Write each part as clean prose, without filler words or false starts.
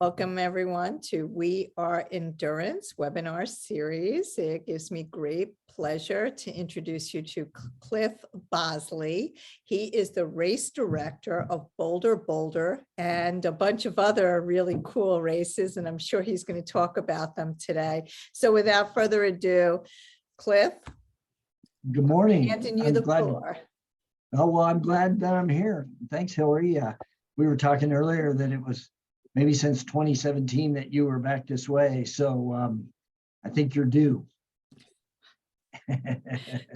Welcome everyone to We Are Endurance webinar series. It gives me great pleasure to introduce you to Cliff Bosley. He is the race director of Bolder Boulder and a bunch of other really cool races, and I'm sure he's going to talk about them today. So without further ado, Cliff. Good morning. Handing you the floor. Oh, well, I'm glad that I'm here. Thanks, Hillary. We were talking earlier that it was maybe since 2017 that you were back this way. So I think you're due.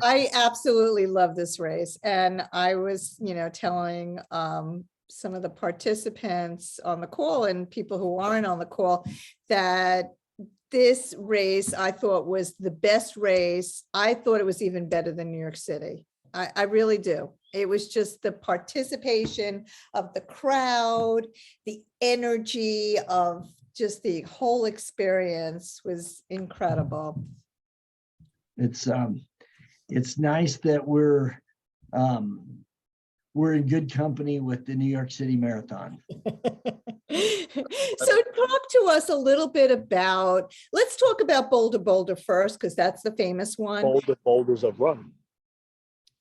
I absolutely love this race. And I was, telling some of the participants on the call and people who aren't on the call that this race I thought was the best race. I thought it was even better than New York City. I really do. It was just the participation of the crowd, the energy of just the whole experience was incredible. It's nice that we're in good company with the New York City Marathon. So talk to us a little bit about, let's talk about Bolder Boulder first, because that's the famous one. Bolder Boulders of Run.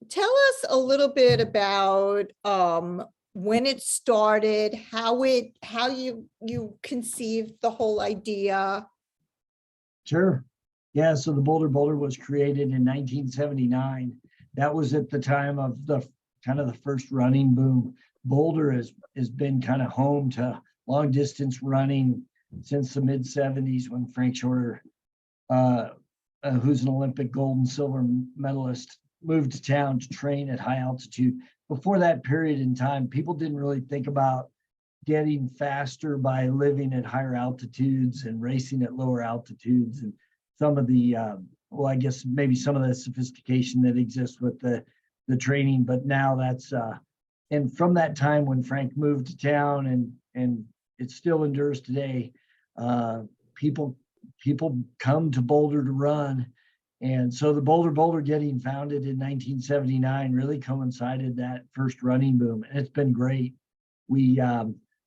Tell us a little bit about when it started, how you conceived the whole idea. Sure. Yeah, so the Bolder Boulder was created in 1979. That was at the time of the kind of the first running boom. Boulder has been kind of home to long distance running since the mid 70s when Frank Shorter, who's an Olympic gold and silver medalist, moved to town to train at high altitude. Before that period in time, people didn't really think about getting faster by living at higher altitudes and racing at lower altitudes. And some of the, well, I guess maybe some of the sophistication that exists with the training, but now that's, and from that time when Frank moved to town and it still endures today, people come to Boulder to run. And so the Bolder Boulder getting founded in 1979 really coincided that first running boom, and it's been great. We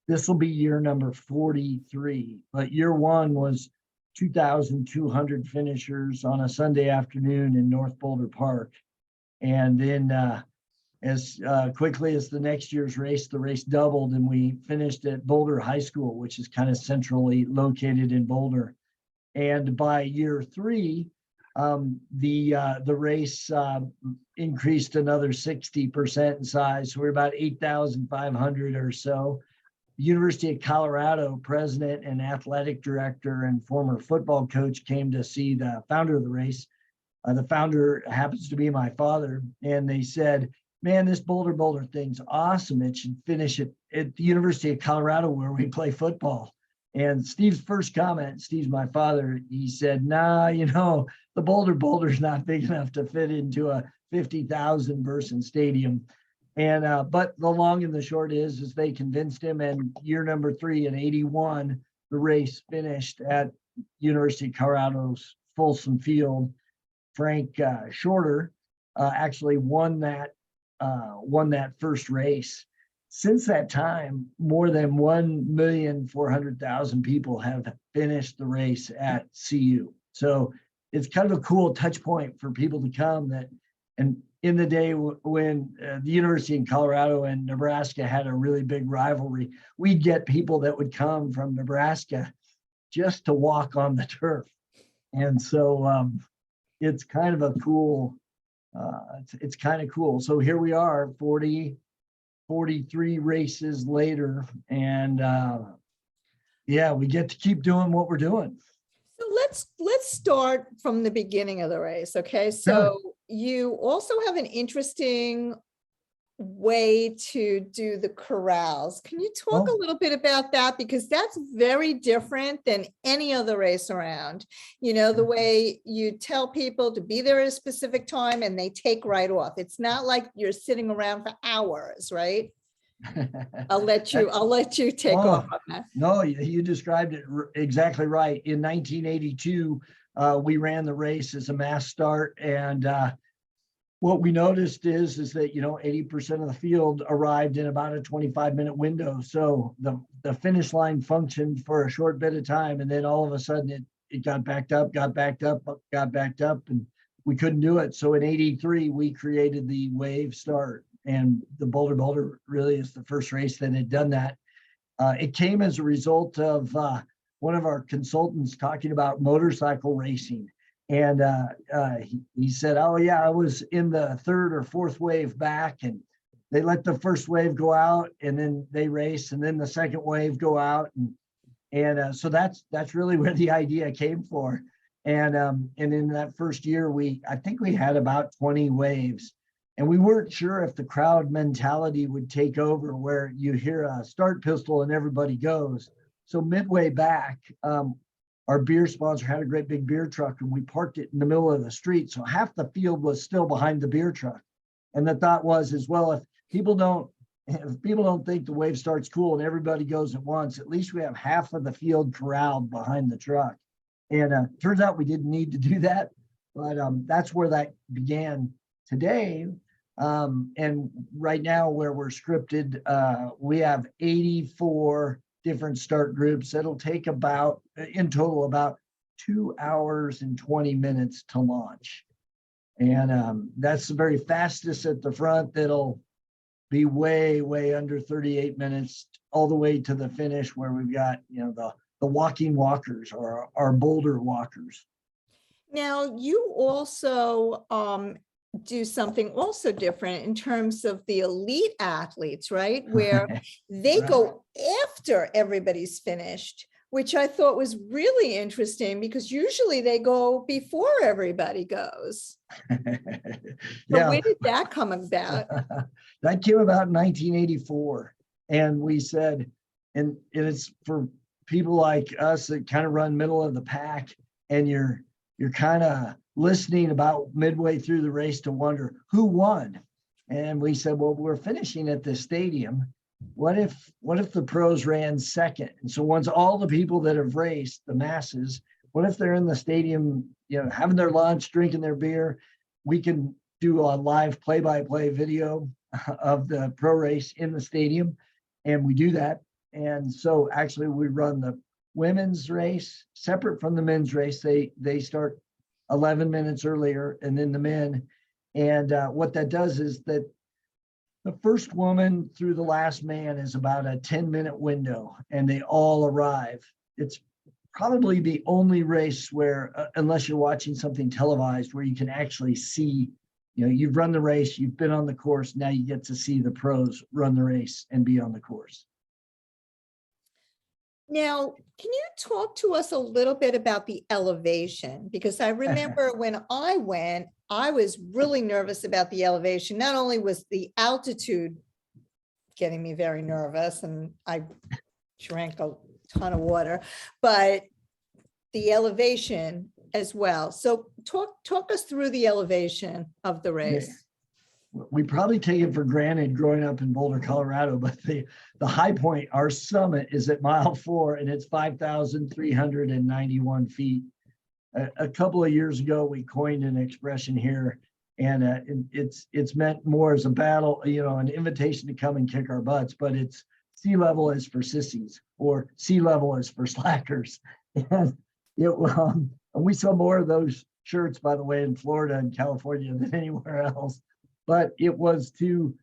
this will be year number 43, but year one was 2,200 finishers on a Sunday afternoon in North Boulder Park, and then as quickly as the next year's race, the race doubled, and we finished at Boulder High School, which is kind of centrally located in Boulder. And by year three, the race increased another 60% in size. So we're about 8,500 or so. The University of Colorado president and athletic director and former football coach came to see the founder of the race. The founder happens to be my father. And they said, man, this Boulder thing's awesome. It should finish at the University of Colorado where we play football. And Steve's first comment, Steve's my father, he said, nah, the Boulder's not big enough to fit into a 50,000 person stadium. And but the long and the short is they convinced him, and year number 3 in 81, the race finished at University of Colorado's Folsom Field. Frank Shorter actually won that first race. Since that time, more than 1,400,000 people have finished the race at CU. So it's kind of a cool touch point for people to come. And in the day when the University in Colorado and Nebraska had a really big rivalry, we'd get people that would come from Nebraska just to walk on the turf. And so it's kind of a cool, it's kind of cool. So here we are, 43 races later, and yeah, we get to keep doing what we're doing. So let's start from the beginning of the race. Okay, so Sure. You also have an interesting way to do the corrals. Can you talk a little bit about that? Because that's very different than any other race around. The way you tell people to be there at a specific time and they take right off. It's not like you're sitting around for hours, right? I'll let you take off on that. No, you described it exactly right. In 1982, we ran the race as a mass start, and What we noticed is that, 80% of the field arrived in about a 25-minute window. So the finish line functioned for a short bit of time. And then all of a sudden it got backed up, got backed up, and we couldn't do it. So in 83, we created the wave start, and the Bolder Boulder really is the first race that had done that. It came as a result of one of our consultants talking about motorcycle racing. And he said, oh yeah, I was in the third or fourth wave back, and they let the first wave go out, and then they race, and then the second wave go out. And so that's really where the idea came for. And in that first year, I think we had about 20 waves, and we weren't sure if the crowd mentality would take over, where you hear a start pistol and everybody goes. So midway back, our beer sponsor had a great big beer truck, and we parked it in the middle of the street. So half the field was still behind the beer truck. And the thought was, as well, if people don't think the wave starts cool and everybody goes at once, at least we have half of the field corralled behind the truck. And turns out we didn't need to do that, but that's where that began today. And right now, where we're scripted, we have 84 different start groups. It'll take in total about 2 hours and 20 minutes to launch. And that's the very fastest at the front. That'll be way, way under 38 minutes, all the way to the finish, where we've got, the walking walkers, or our boulder walkers. Now, you also do something also different in terms of the elite athletes, right? Where they go after everybody's finished, which I thought was really interesting, because usually they go before everybody goes. Yeah. Where did that come about? That came about in 1984. And we said, and it's for people like us that kind of run middle of the pack, and you're kind of listening about midway through the race to wonder who won. And we said, well, we're finishing at this stadium. What if the pros ran second? And so once all the people that have raced, the masses, what if they're in the stadium, having their lunch, drinking their beer? We can do a live play-by-play video of the pro race in the stadium. And we do that. And so actually we run the women's race separate from the men's race. They start 11 minutes earlier, and then the men. And what that does is that the first woman through the last man is about a 10-minute window, and they all arrive. It's probably the only race where, unless you're watching something televised, where you can actually see, you've run the race, you've been on the course, now you get to see the pros run the race and be on the course. Now, can you talk to us a little bit about the elevation? Because I remember when I went, I was really nervous about the elevation. Not only was the altitude getting me very nervous, and I drank a ton of water, but the elevation as well. So talk us through the elevation of the race. Yeah. We probably take it for granted growing up in Boulder, Colorado, but the high point, our summit, is at mile 4, and it's 5,391 feet. A couple of years ago, we coined an expression here, and it's meant more as a battle, an invitation to come and kick our butts, but it's sea level is for sissies, or sea level is for slackers. And we saw more of those shirts, by the way, in Florida and California than anywhere else. But it was to,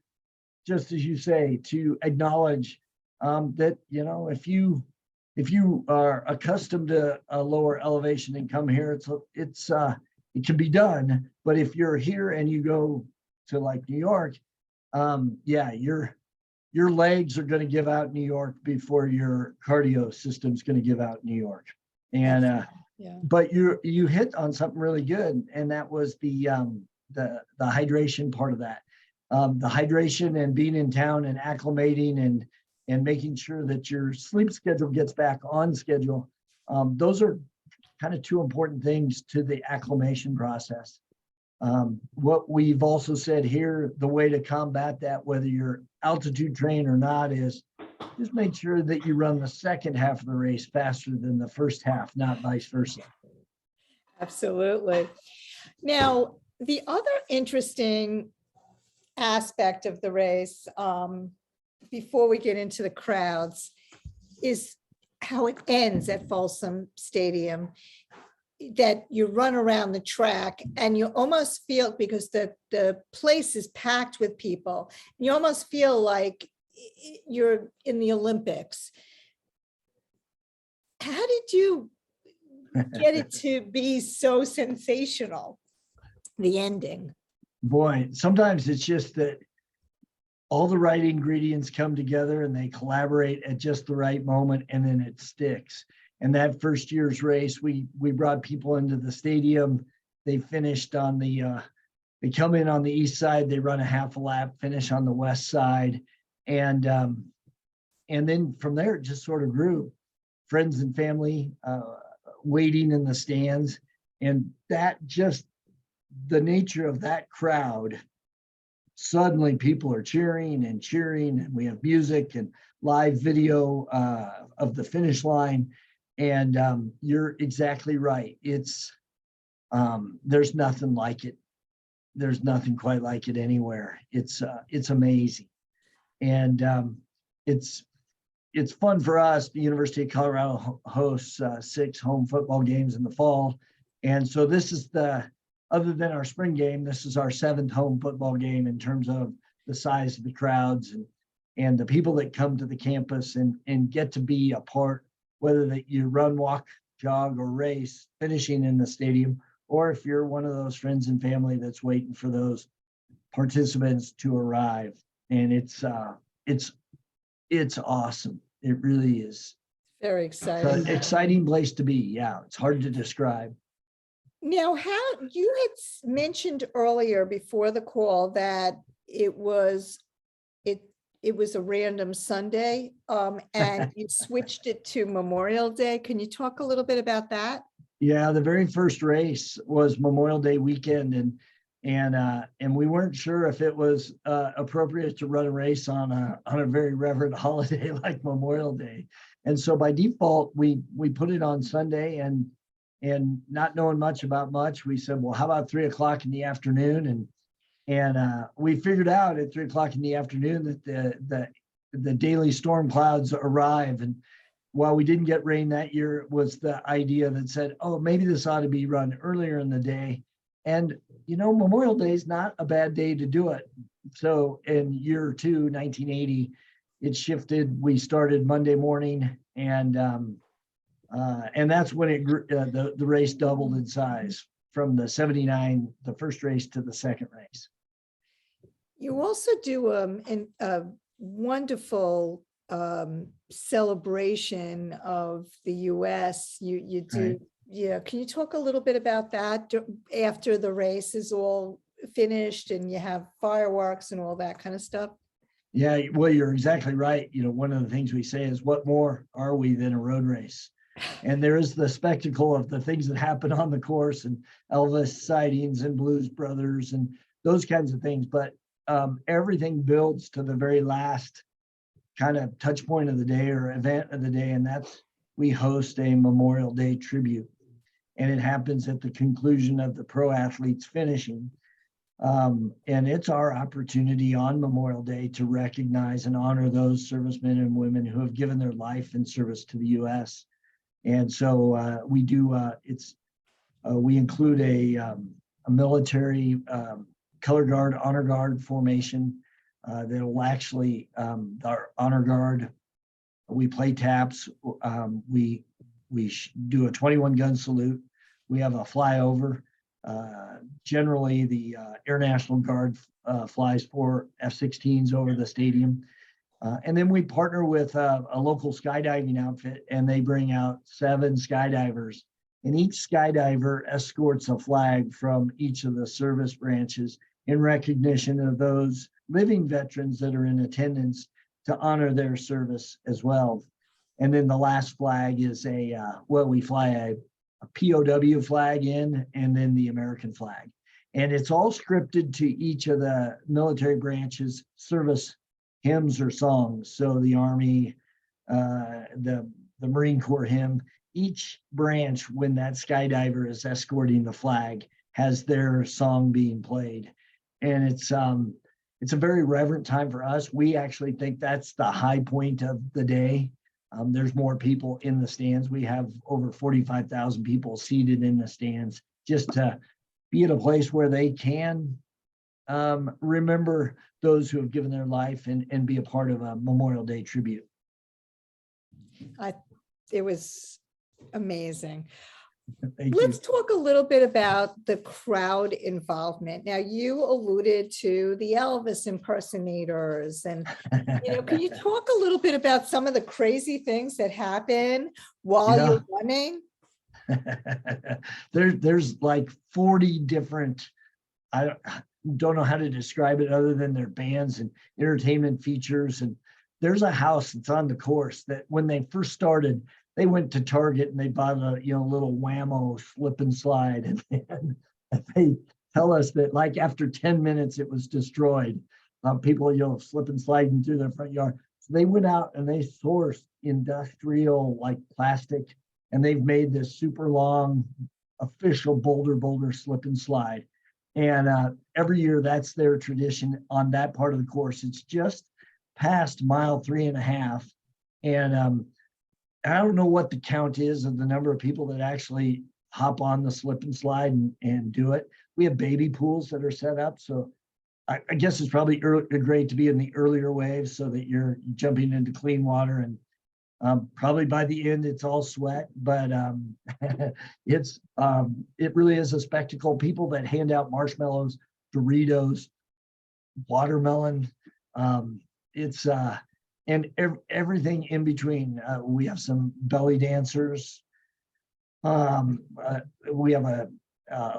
just as you say, to acknowledge that, if you are accustomed to a lower elevation and come here, it can be done. But if you're here and you go to like New York, your legs are going to give out New York before your cardio system's going to give out New York. And but you hit on something really good, and that was the hydration part of that. The hydration and being in town and acclimating and making sure that your sleep schedule gets back on schedule. Those are kind of two important things to the acclimation process. What we've also said here, the way to combat that, whether you're altitude trained or not, is just make sure that you run the second half of the race faster than the first half, not vice versa. Absolutely. Now, The other interesting aspect of the race, before we get into the crowds, is how it ends at Folsom Stadium. That you run around the track and you almost feel, because the place is packed with people, you almost feel like you're in the Olympics. How did you get it to be so sensational, the ending? Boy, sometimes it's just that all the right ingredients come together and they collaborate at just the right moment, and then it sticks. And that first year's race, we brought people into the stadium. They finished on they come in on the east side, they run a half a lap, finish on the west side. And then from there, it just sort of grew. Friends and family waiting in the stands. And that just, the nature of that crowd, suddenly people are cheering, and we have music and live video of the finish line. And you're exactly right. It's there's nothing like it. There's nothing quite like it anywhere. It's amazing. And it's fun for us. The University of Colorado hosts 6 home football games in the fall. And so this is other than our spring game, this is our 7th home football game in terms of the size of the crowds and the people that come to the campus and get to be a part, whether that you run, walk, jog, or race, finishing in the stadium, or if you're one of those friends and family that's waiting for those participants to arrive. And it's awesome. It really is. Very It's exciting. an exciting place to be. Yeah, it's hard to describe. Now, how you had mentioned earlier before the call that it was a random Sunday, and you switched it to Memorial Day. Can you talk a little bit about that? Yeah, the very first race was Memorial Day weekend, and we weren't sure if it was appropriate to run a race on a very reverent holiday like Memorial Day. And so by default, we put it on Sunday, and not knowing much about much, we said, well, how about 3:00 in the afternoon? And we figured out at 3:00 in the afternoon that the daily storm clouds arrive. And while we didn't get rain that year, it was the idea that said, oh, maybe this ought to be run earlier in the day. And, Memorial Day is not a bad day to do it. So in year 2, 1980, it shifted. We started Monday morning, and that's when it grew, the race doubled in size from the 79, the first race, to the second race. You also do a wonderful celebration of the US. You do, right. Yeah. Can you talk a little bit about that after the race is all finished and you have fireworks and all that kind of stuff? Yeah, well, you're exactly right. One of the things we say is, what more are we than a road race? And there is the spectacle of the things that happen on the course, and Elvis sightings and Blues Brothers and those kinds of things. But everything builds to the very last kind of touch point of the day or event of the day. And that's, we host a Memorial Day tribute. And it happens at the conclusion of the pro athletes finishing. And it's our opportunity on Memorial Day to recognize and honor those servicemen and women who have given their life in service to the U.S. And so we do, we include a military color guard, honor guard formation that will actually, our honor guard, we play taps, we do a 21 gun salute, we have a flyover. Generally, the Air National Guard flies 4 F-16s over the stadium. And then we partner with a local skydiving outfit, and they bring out 7 skydivers. And each skydiver escorts a flag from each of the service branches in recognition of those living veterans that are in attendance to honor their service as well. And then the last flag is we fly a POW flag in, and then the American flag. And it's all scripted to each of the military branches' service hymns or songs. So the Army, the Marine Corps hymn, each branch, when that skydiver is escorting the flag, has their song being played. And it's a very reverent time for us. We actually think that's the high point of the day. There's more people in the stands. We have over 45,000 people seated in the stands just to be at a place where they can remember those who have given their life and be a part of a Memorial Day tribute. It was amazing. Thank Let's you. talk a little bit about the crowd involvement. Now, you alluded to the Elvis impersonators, and can you talk a little bit about some of the crazy things that happen while Yeah. you're running? There's like 40 different, I don't know how to describe it other than their bands and entertainment features. And there's a house that's on the course that when they first started, they went to Target and they bought a little whammo slip and slide, and they tell us that like after 10 minutes it was destroyed. People slip and sliding through their front yard. So they went out and they sourced industrial like plastic, and they've made this super long official Boulder slip and slide. And every year that's their tradition on that part of the course. It's just past mile 3.5, and I don't know what the count is of the number of people that actually hop on the slip and slide and do it. We have baby pools that are set up. So I guess it's probably great to be in the earlier waves so that you're jumping into clean water. And probably by the end, it's all sweat, but it really is a spectacle. People that hand out marshmallows, Doritos, watermelon. And everything in between. We have some belly dancers. We have a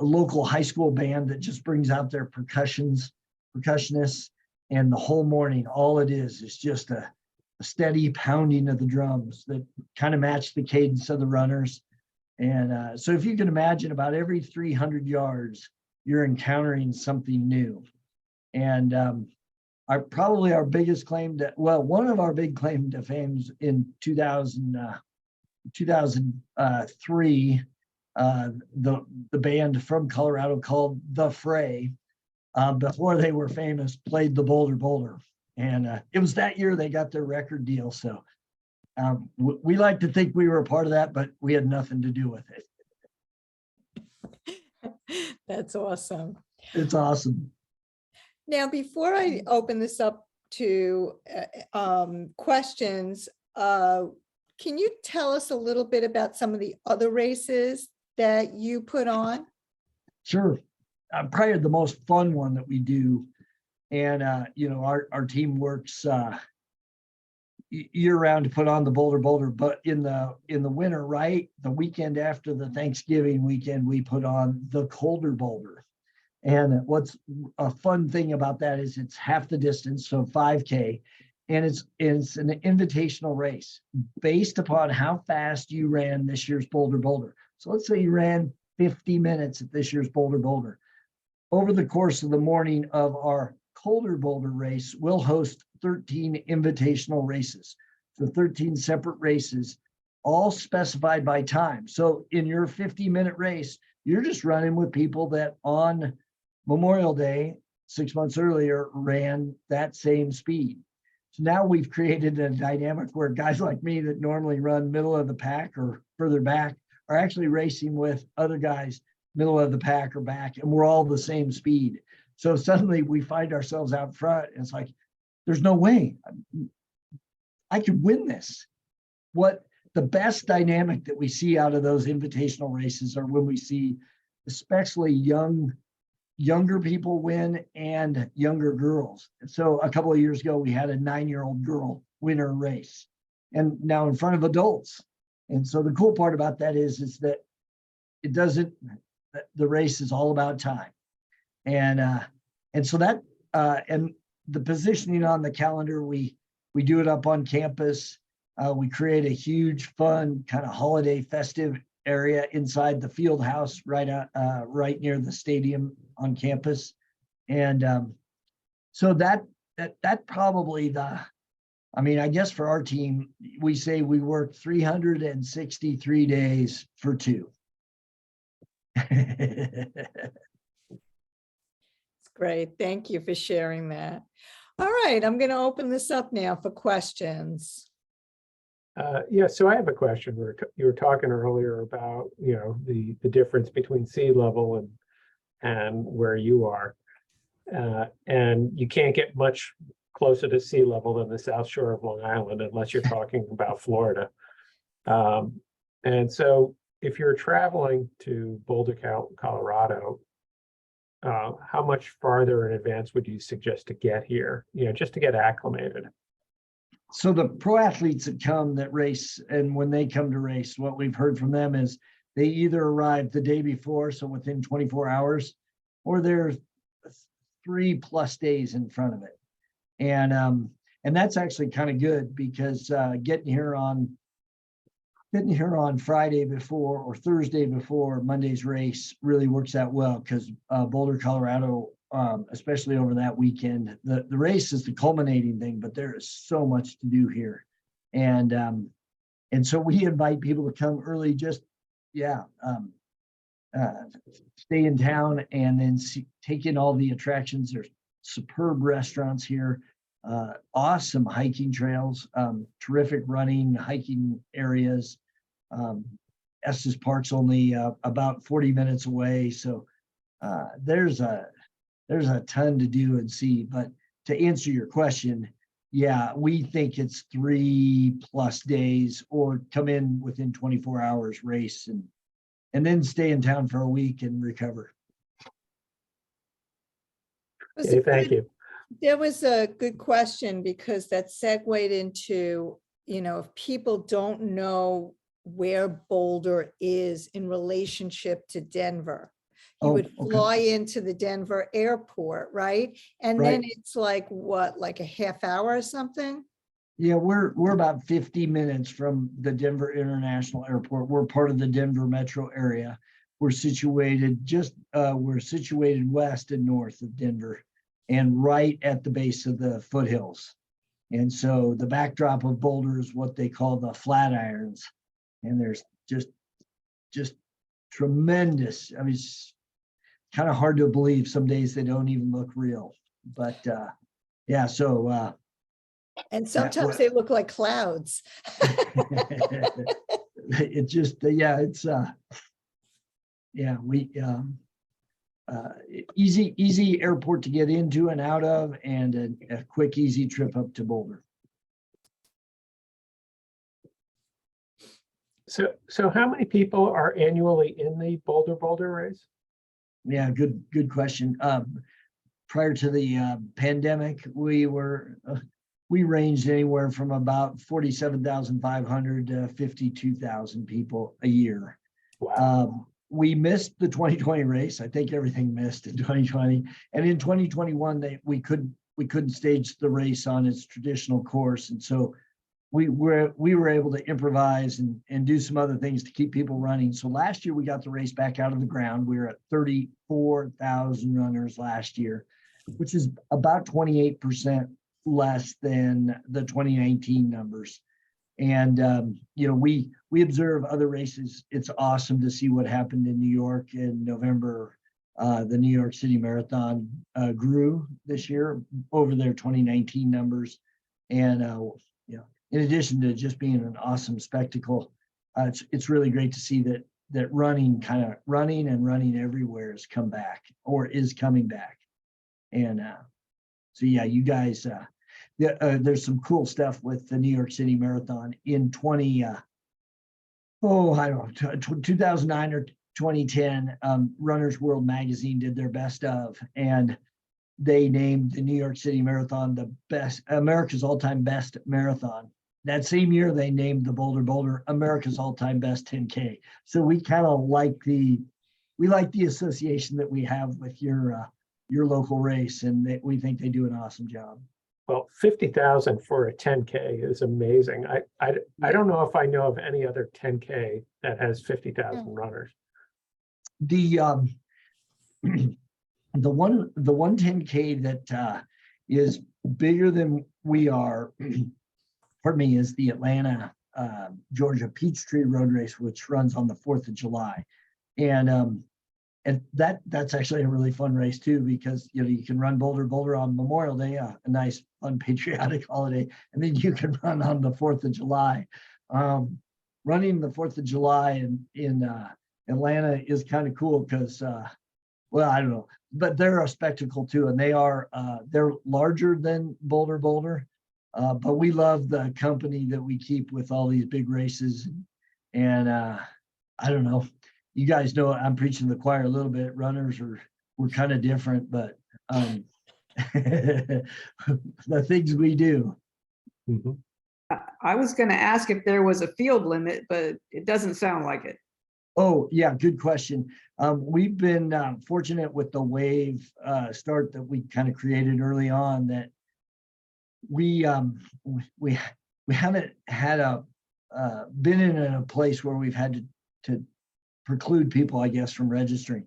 local high school band that just brings out their percussionists, and the whole morning, all it is just a steady pounding of the drums that kind of match the cadence of the runners. And so if you can imagine, about every 300 yards, you're encountering something new. And our biggest claim to, one of our big claim to fame in 2003, the band from Colorado called The Fray, before they were famous, played the Bolder Boulder. And it was that year they got their record deal. So we like to think we were a part of that, but we had nothing to do with it. That's awesome. It's awesome. Now, before I open this up to questions, can you tell us a little bit about some of the other races that you put on? Sure. Probably the most fun one that we do. And, our team works year round to put on the Bolder Boulder, but in the winter, right, the weekend after the Thanksgiving weekend, we put on the Colder Boulder. And what's a fun thing about that is it's half the distance, so 5K, and it's an invitational race based upon how fast you ran this year's Bolder Boulder. So let's say you ran 50 minutes at this year's Bolder Boulder. Over the course of the morning of our Colder Boulder race, we'll host 13 invitational races. So 13 separate races, all specified by time. So in your 50-minute race, you're just running with people that on Memorial Day, 6 months earlier, ran that same speed. So now we've created a dynamic where guys like me that normally run middle of the pack or further back are actually racing with other guys middle of the pack or back, and we're all the same speed. So suddenly we find ourselves out front, and it's like, there's no way I could win this. What the best dynamic that we see out of those invitational races are when we see especially younger people win and younger girls. And so a couple of years ago, we had a 9-year-old girl win her race, and now in front of adults. And so the cool part about that is that the race is all about time. And so that, and the positioning on the calendar, we do it up on campus. We create a huge, fun kind of holiday festive area inside the field house right near the stadium on campus. And so that probably I guess for our team, we say we work 363 days for 2. It's great. Thank you for sharing that. All right, I'm going to open this up now for questions. Yeah, so I have a question. You were talking earlier about, the difference between sea level and where you are. And you can't get much closer to sea level than the South Shore of Long Island unless you're talking about Florida. And so if you're traveling to Boulder, Colorado, how much farther in advance would you suggest to get here, just to get acclimated? So the pro athletes that come that race, and when they come to race, what we've heard from them is they either arrive the day before, so within 24 hours, or they're 3+ days in front of it. And that's actually kind of good because getting here on Friday before or Thursday before Monday's race really works out well, because Boulder, Colorado, especially over that weekend, the race is the culminating thing, but there is so much to do here. And so we invite people to come early, just stay in town and then take in all the attractions. There's superb restaurants here, awesome hiking trails, terrific running, hiking areas. Estes Park's only about 40 minutes away. So there's a ton to do and see. But to answer your question, yeah, we think it's 3+ days, or come in within 24 hours race and then stay in town for a week and recover. Okay, thank you. There was a good question, because that segued into, if people don't know where Boulder is in relationship to Denver, you would fly into the Denver airport, right? And then it's like, what, like a half hour or something? Yeah, we're about 50 minutes from the Denver International Airport. We're part of the Denver metro area. We're situated west and north of Denver, and right at the base of the foothills. And so the backdrop of Boulder is what they call the Flatirons. And there's just tremendous. I mean, it's kind of hard to believe. Some days they don't even look real. But yeah, so and sometimes they look like clouds. It just easy airport to get into and out of, and a quick, easy trip up to Boulder. So how many people are annually in the Boulder race? Yeah, good question. Prior to the pandemic, we ranged anywhere from about 47,500 to 52,000 people a year. Wow. We missed the 2020 race. I think everything missed in 2020, and in 2021 we couldn't stage the race on its traditional course, and so we were able to improvise and do some other things to keep people running. So last year we got the race back out of the ground. We were at 34,000 runners last year, which is about 28% less than the 2019 numbers. And we observe other races. It's awesome to see what happened in New York in November. The New York City Marathon grew this year over their 2019 numbers, and in addition to just being an awesome spectacle, it's really great to see that running everywhere has come back, or is coming back. And so yeah, you guys, there's some cool stuff with the New York City Marathon in 2009 or 2010. Runner's World magazine did their best of, and they named the New York City Marathon America's all-time best marathon. That same year, they named the Bolder Boulder America's all-time best 10K. So we kind of like the association that we have with your local race, and we think they do an awesome job. Well, 50,000 for a 10K is amazing. I don't know if I know of any other 10K that has 50,000 runners. The one 10K that is bigger than we are, pardon me, is the Atlanta, Georgia Peachtree Road Race, which runs on the 4th of July. And and that's actually a really fun race too, because you can run Bolder Boulder on Memorial Day, a nice fun patriotic holiday, and then you can run on the 4th of July. Running the 4th of July in Atlanta is kind of cool because well, I don't know, but they're a spectacle too, and they're larger than Bolder Boulder, but we love the company that we keep with all these big races, and I don't know. You guys know I'm preaching to the choir a little bit. We're kind of different, but the things we do. Mhm. I was going to ask if there was a field limit, but it doesn't sound like it. Oh, yeah, good question. We've been fortunate with the wave start that we kind of created early on, that we haven't had been in a place where we've had to preclude people, I guess, from registering.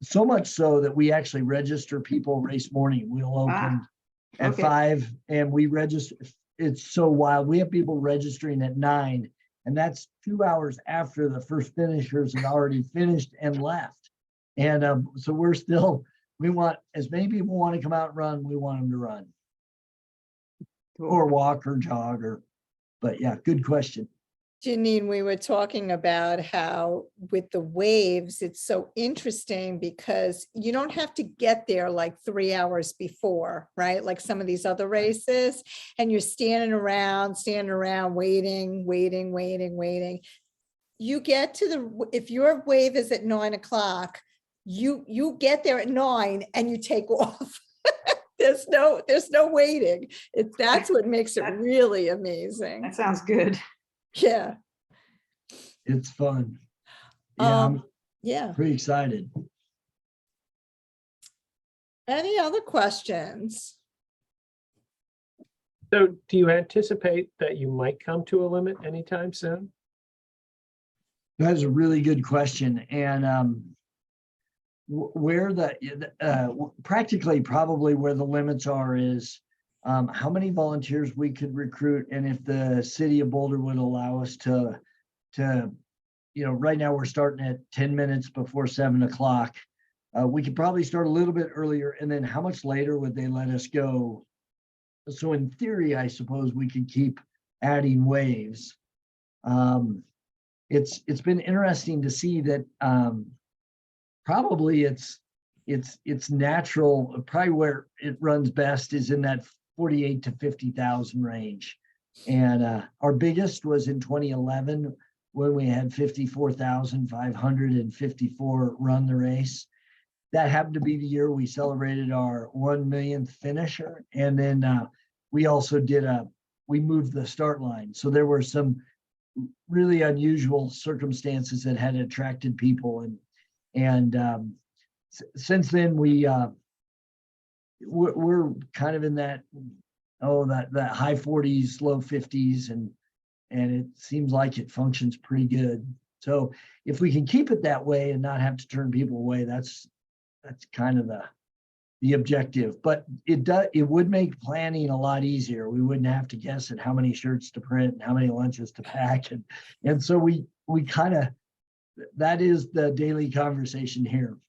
So much so that we actually register people race morning. We'll open at okay. 5 and we register. It's so wild. We have people registering at 9, and that's 2 hours after the first finishers had already finished and left. And so we want as many people want to come out and run. We want them to run Cool. or walk or jog but yeah, good question. Janine, we were talking about how with the waves, it's so interesting because you don't have to get there like 3 hours before, right? Like some of these other races, and you're standing around, waiting. You get to if your wave is at 9 o'clock, you get there at 9 and you take off. There's no waiting. That's what makes it really amazing. That sounds good. Yeah. It's fun. Yeah, I'm Yeah. pretty excited. Any other questions? So do you anticipate that you might come to a limit anytime soon? That is a really good question. And where practically probably where the limits are is how many volunteers we could recruit, and if the city of Boulder would allow us to right now we're starting at 10 minutes before 7 o'clock. We could probably start a little bit earlier, and then how much later would they let us go? So in theory, I suppose we could keep adding waves. It's been interesting to see that probably it's natural. Probably where it runs best is in that 48 to 50,000 range. And our biggest was in 2011 when we had 54,554 run the race. That happened to be the year we celebrated our 1 millionth finisher. And then we also we moved the start line. So there were some really unusual circumstances that had attracted people. And since then we're kind of in that high 40s, low 50s, and it seems like it functions pretty good. So if we can keep it that way and not have to turn people away, that's kind of the objective. But it would make planning a lot easier. We wouldn't have to guess at how many shirts to print and how many lunches to pack, and so we kind of, that is the daily conversation here.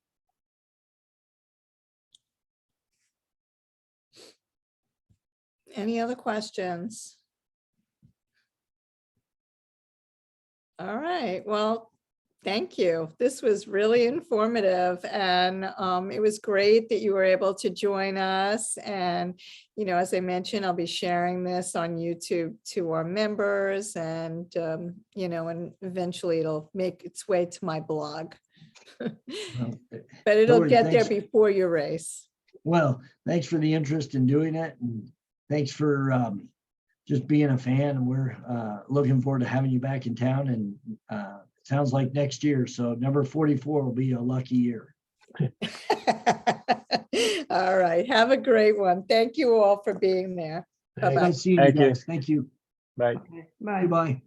Any other questions? All right, well, thank you. This was really informative, and it was great that you were able to join us. And, as I mentioned, I'll be sharing this on YouTube to our members, and, and eventually it'll make its way to my blog. But it'll get there before your race. Well, thanks for the interest in doing it, and thanks for just being a fan. And we're looking forward to having you back in town. And it sounds like next year. So number 44 will be a lucky year. All right. Have a great one. Thank you all for being there. Bye-bye. Nice seeing you guys. Thank you. Bye. Okay, bye. Goodbye.